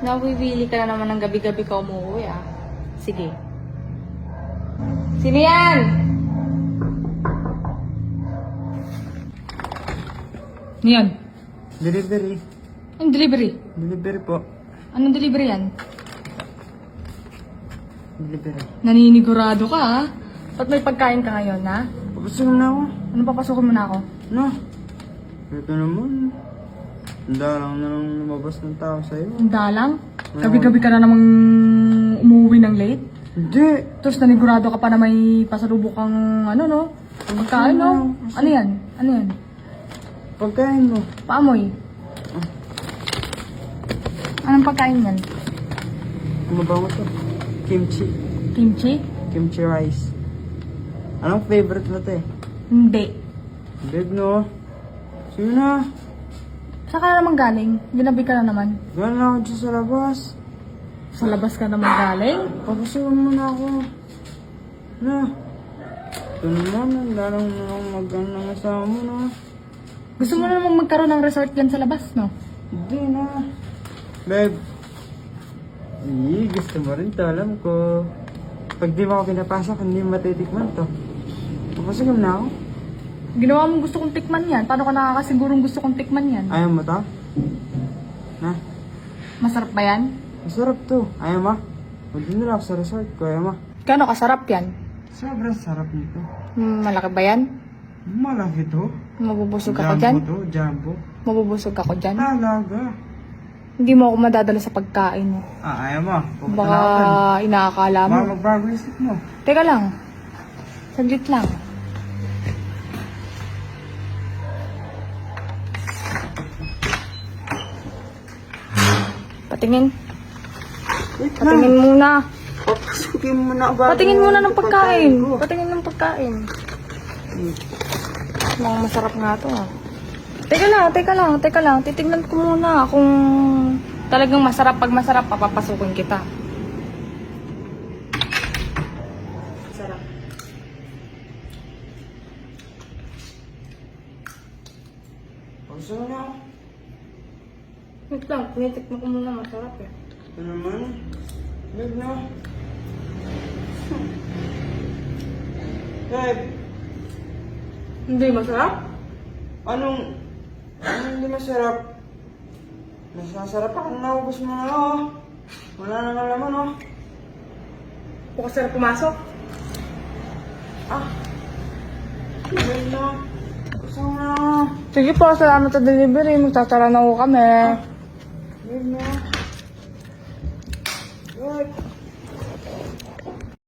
Nawiwili ka na naman ng gabi-gabi ka umuwi ah. Sige. Sino yan? Ano yan? Delivery. Anong delivery? Delivery po. Anong delivery yan? Delivery. Naninigurado ka ah. Ba't may pagkain ka ngayon ha? Papasok na ako. Ano papasukin mo na ako? No. Ito naman. Handa lang na lang lumabas ng tao sa'yo. Ang dalang? Gabi-gabi ka na namang umuwi ng late? Hindi. Tapos nanigurado ka pa na may pasalubok kang ano no? Pagkain no? Ano yan? Ano yan? Pagkain mo. Paamoy. Anong pagkain yan? Kumabango to. Kimchi. Kimchi? Kimchi rice. Anong favorite mo to eh? Hindi. Babe no. Sige na. Saan ka na naman galing? Ginabi ka na naman. Gano'n na ako dyan sa labas. Sa labas ka naman galing? Papasukan mo na ako. Na. Ito naman. Handa lang na lang mag-ano ng asawa mo na. Gusto mo na naman magkaroon ng resort yan sa labas, no? Hindi na. Babe. Gusto mo rin to, alam ko. Pag di mo ako pinapasok, hindi matitikman to. Papasok mo na ako. Ginawa mong gusto kong tikman yan. Paano ka nakakasigurong gusto kong tikman yan? Ayaw mo to? Na? Masarap ba yan? Masarap to. Ayaw mo? Magdun na ako sa resort ko, ayaw mo? Gano'n kasarap yan? Sobrang sarap nito. Malaki ba yan? Malaki to. Mabubusog ako dyan? Jumbo to, jumbo. Mabubusog ako dyan? Talaga. Hindi mo ako madadala sa pagkain mo. Ayaw mo. Pupunta Baka na ako dun. inaakala mo. Baka magbago isip mo. Teka lang. Saglit lang. Patingin. Wait Patingin muna. Papasukin mo na ako. Patingin muna ng pagkain. Patingin ng pagkain. Mga masarap nga to ah. Teka lang. Titignan ko muna kung talagang masarap. Pag masarap, papapasukin kita. Sarap. Papasukin mo na ako. Wait lang, tinitikman ko muna masarap eh. Ito naman. Babe na. Babe. Hindi masarap? Anong hindi masarap? Masasarap ako, naubos mo na ako. Wala na nga laman oh. Bukas na pumasok. Ah. Babe na. Gusto mo na. Sige po, salamat sa delivery. Magtatara na ko kami. Babe na. Babe.